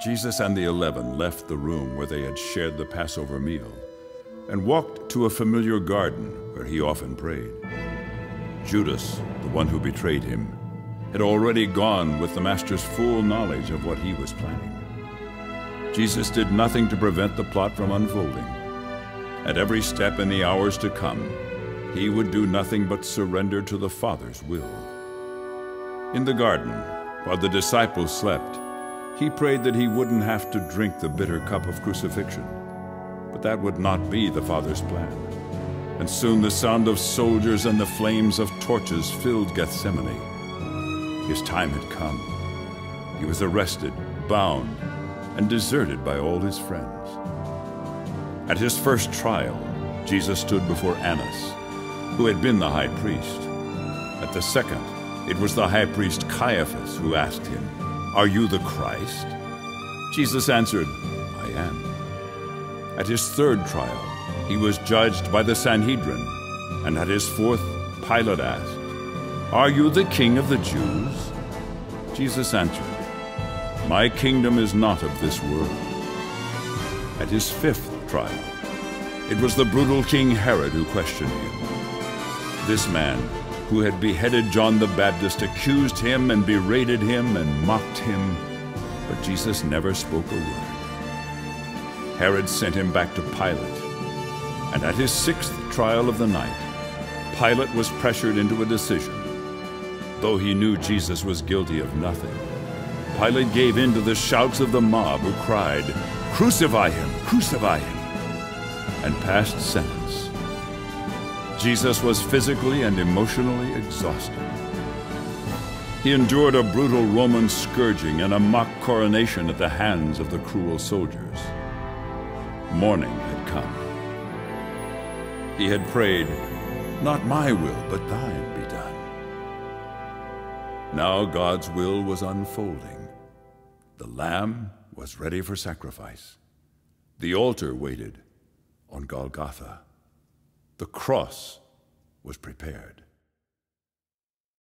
Jesus and the 11 left the room where they had shared the Passover meal and walked to a familiar garden where he often prayed. Judas, the one who betrayed him, had already gone with the Master's full knowledge of what he was planning. Jesus did nothing to prevent the plot from unfolding. At every step in the hours to come, he would do nothing but surrender to the Father's will. In the garden, while the disciples slept, he prayed that he wouldn't have to drink the bitter cup of crucifixion. But that would not be the Father's plan. And soon the sound of soldiers and the flames of torches filled Gethsemane. His time had come. He was arrested, bound, and deserted by all his friends. At his first trial, Jesus stood before Annas, who had been the high priest. At the second, it was the high priest Caiaphas who asked him, "Are you the Christ?" Jesus answered, "I am." At his third trial, he was judged by the Sanhedrin, and at his fourth, Pilate asked, "Are you the King of the Jews?" Jesus answered, "My kingdom is not of this world." At his fifth trial, it was the brutal King Herod who questioned him. This man, who had beheaded John the Baptist, accused him and berated him and mocked him, but Jesus never spoke a word. Herod sent him back to Pilate, and at his sixth trial of the night, Pilate was pressured into a decision. Though he knew Jesus was guilty of nothing, Pilate gave in to the shouts of the mob who cried, "Crucify him! Crucify him!" and passed sentence. Jesus was physically and emotionally exhausted. He endured a brutal Roman scourging and a mock coronation at the hands of the cruel soldiers. Morning had come. He had prayed, "Not my will, but thine be done." Now God's will was unfolding. The lamb was ready for sacrifice. The altar waited on Golgotha. The cross was prepared.